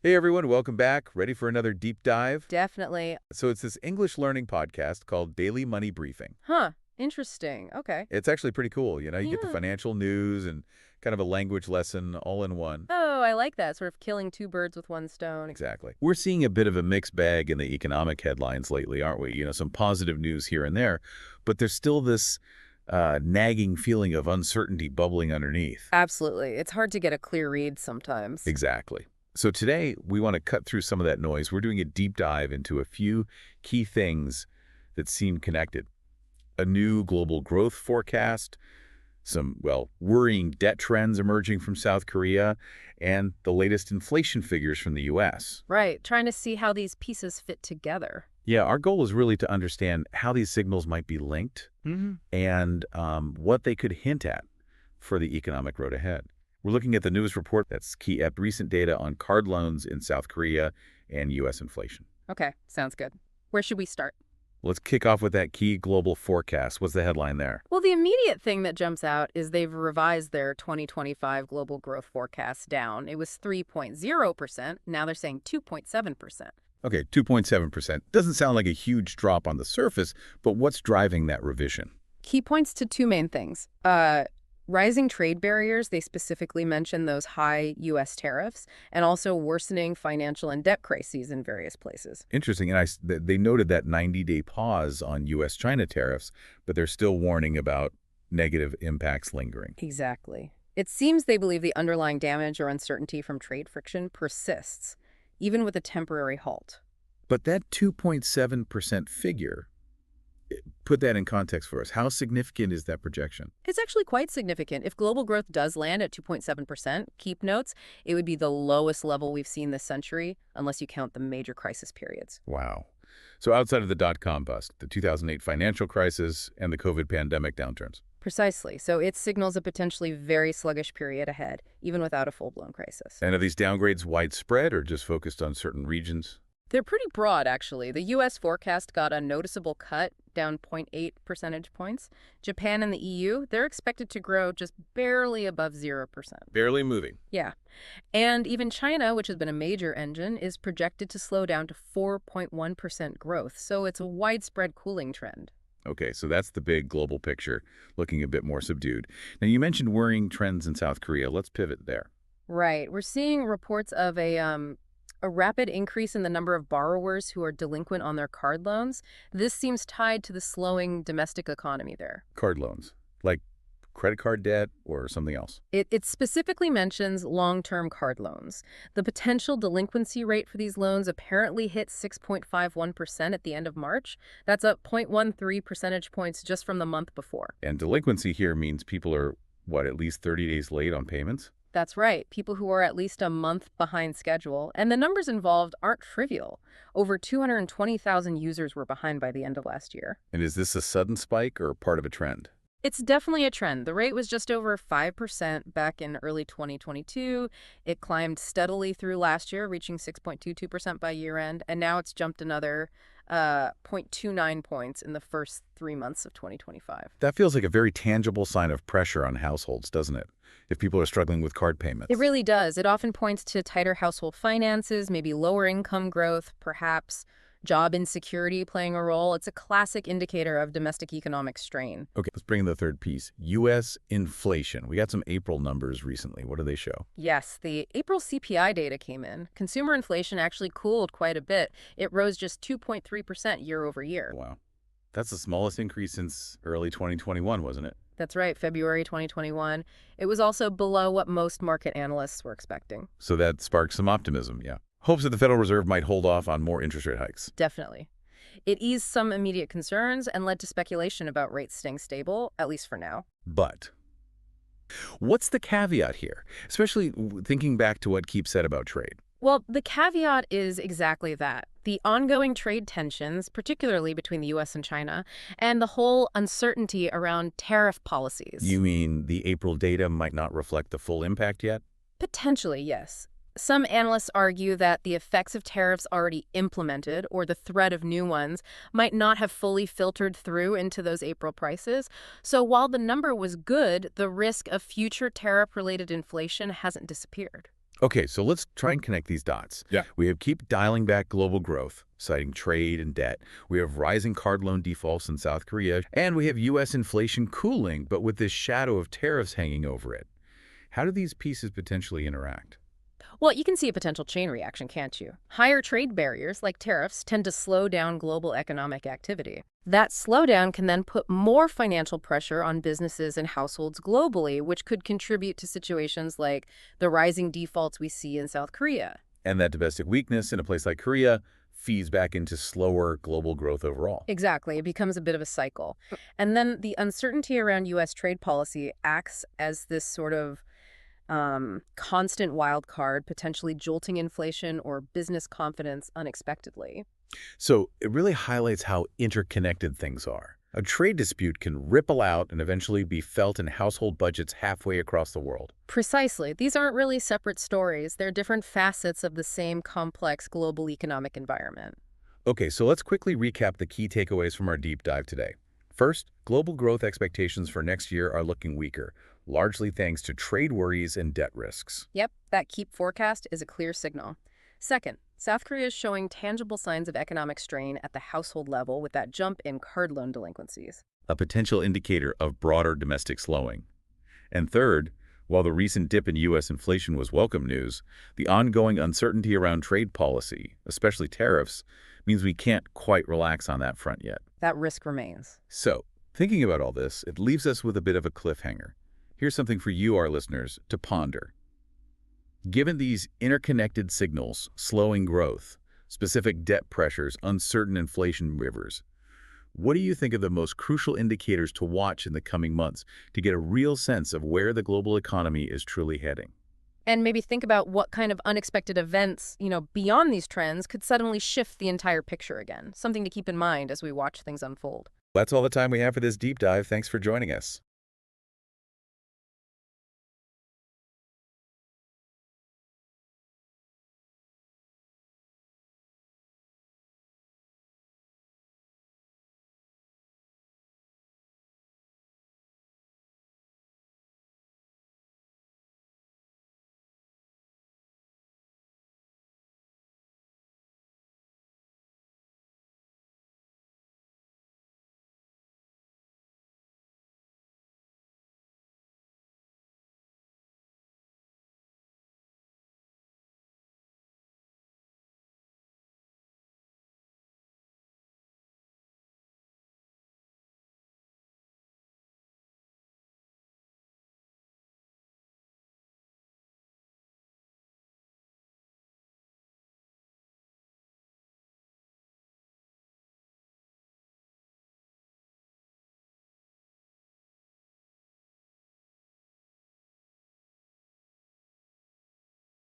Hey everyone, welcome back. Ready for another deep dive? Definitely. So it's this English learning podcast called Daily Money Briefing. Huh. Interesting. Okay. It's actually pretty cool. You get the Yeah. financial news and kind of a language lesson all in one. Oh, I like that. Sort of killing two birds with one stone. Exactly. We're seeing a bit of a mixed bag in the economic headlines lately, aren't we? Some positive news here and there, but there's still this nagging feeling of uncertainty bubbling underneath. Absolutely. It's hard to get a clear read sometimes. Exactly. So today, we want to cut through some of that noise. We're doing a deep dive into a few key things that seem connected. A new global growth forecast, some, worrying debt trends emerging from South Korea, and the latest inflation figures from the U.S. Right. Trying to see how these pieces fit together. Yeah, our goal is really to understand how these signals might be linked and what they could hint at for the economic road ahead. We're looking at the news report that's KIEP recent data on card loans in South Korea and U.S. inflation. Okay. Sounds good. Where should we start? Let's kick off with that key global forecast. What's the headline there? Well, the immediate thing that jumps out is they've revised their 2025 global growth forecast down. It was 3.0%. Now they're saying 2.7%. Okay, 2.7%. Doesn't sound like a huge drop on the surface, but what's driving that revision? Key points to two main things. Rising trade barriers, they specifically mention those high U.S. tariffs, and also worsening financial and debt crises in various places. Interesting, and they noted that 90-day pause on U.S.-China tariffs, but they're still warning about negative impacts lingering. Exactly. It seems they believe the underlying damage or uncertainty from trade friction persists, even with a temporary halt. But that 2.7% figure, put that in context for us. How significant is that projection? It's actually quite significant. If global growth does land at 2.7%, keep notes, it would be the lowest level we've seen this century, unless you count the major crisis periods. Wow. So outside of the dot-com bust, the 2008 financial crisis, and the COVID pandemic downturns. Precisely. So it signals a potentially very sluggish period ahead, even without a full-blown crisis. And are these downgrades widespread or just focused on certain regions? They're pretty broad, actually. The U.S. forecast got a noticeable cut, down 0.8 percentage points. Japan and the EU, they're expected to grow just barely above 0%. Barely moving. Yeah. And even China, which has been a major engine, is projected to slow down to 4.1% growth. So it's a widespread cooling trend. Okay, so that's the big global picture, looking a bit more subdued. Now, you mentioned worrying trends in South Korea. Let's pivot there. Right. We're seeing reports of a rapid increase in the number of borrowers who are delinquent on their card loans. This seems tied to the slowing domestic economy there. Card loans, like credit card debt or something else? It specifically mentions long-term card loans. The potential delinquency rate for these loans apparently hit 6.51% at the end of March. That's up 0.13 percentage points just from the month before. And delinquency here means people are, at least 30 days late on payments? That's right. People who are at least a month behind schedule. And the numbers involved aren't trivial. Over 220,000 users were behind by the end of last year. And is this a sudden spike or part of a trend? It's definitely a trend. The rate was just over 5% back in early 2022. It climbed steadily through last year, reaching 6.22% by year-end. And now it's jumped another 0.29 points in the first 3 months of 2025. That feels like a very tangible sign of pressure on households, doesn't it? If people are struggling with card payments. It really does. It often points to tighter household finances, maybe lower income growth, perhaps job insecurity playing a role. It's a classic indicator of domestic economic strain. Okay, let's bring in the third piece. U.S. inflation. We got some April numbers recently. What do they show? Yes, the April CPI data came in. Consumer inflation actually cooled quite a bit. It rose just 2.3% year over year. Wow. That's the smallest increase since early 2021, wasn't it? That's right, February 2021. It was also below what most market analysts were expecting. So that sparked some optimism, yeah. Hopes that the Federal Reserve might hold off on more interest rate hikes. Definitely. It eased some immediate concerns and led to speculation about rates staying stable, at least for now. But what's the caveat here, especially thinking back to what KIEP said about trade? Well, the caveat is exactly that. The ongoing trade tensions, particularly between the U.S. and China, and the whole uncertainty around tariff policies. You mean the April data might not reflect the full impact yet? Potentially, yes. Some analysts argue that the effects of tariffs already implemented, or the threat of new ones, might not have fully filtered through into those April prices. So while the number was good, the risk of future tariff-related inflation hasn't disappeared. Okay, so let's try and connect these dots. Yeah. We have keep dialing back global growth, citing trade and debt. We have rising card loan defaults in South Korea. And we have U.S. inflation cooling, but with this shadow of tariffs hanging over it. How do these pieces potentially interact? Well, you can see a potential chain reaction, can't you? Higher trade barriers, like tariffs, tend to slow down global economic activity. That slowdown can then put more financial pressure on businesses and households globally, which could contribute to situations like the rising defaults we see in South Korea. And that domestic weakness in a place like Korea feeds back into slower global growth overall. Exactly. It becomes a bit of a cycle. And then the uncertainty around U.S. trade policy acts as this sort of constant wild card, potentially jolting inflation or business confidence unexpectedly. So it really highlights how interconnected things are. A trade dispute can ripple out and eventually be felt in household budgets halfway across the world. Precisely. These aren't really separate stories. They're different facets of the same complex global economic environment. Okay, so let's quickly recap the key takeaways from our deep dive today. First, global growth expectations for next year are looking weaker, largely thanks to trade worries and debt risks. Yep, that KIEP forecast is a clear signal. Second, South Korea is showing tangible signs of economic strain at the household level with that jump in card loan delinquencies. A potential indicator of broader domestic slowing. And third, while the recent dip in U.S. inflation was welcome news, the ongoing uncertainty around trade policy, especially tariffs, means we can't quite relax on that front yet. That risk remains. So, thinking about all this, it leaves us with a bit of a cliffhanger. Here's something for you, our listeners, to ponder. Given these interconnected signals, slowing growth, specific debt pressures, uncertain inflation rivers, what do you think are the most crucial indicators to watch in the coming months to get a real sense of where the global economy is truly heading? And maybe think about what kind of unexpected events, beyond these trends could suddenly shift the entire picture again. Something to keep in mind as we watch things unfold. That's all the time we have for this deep dive. Thanks for joining us.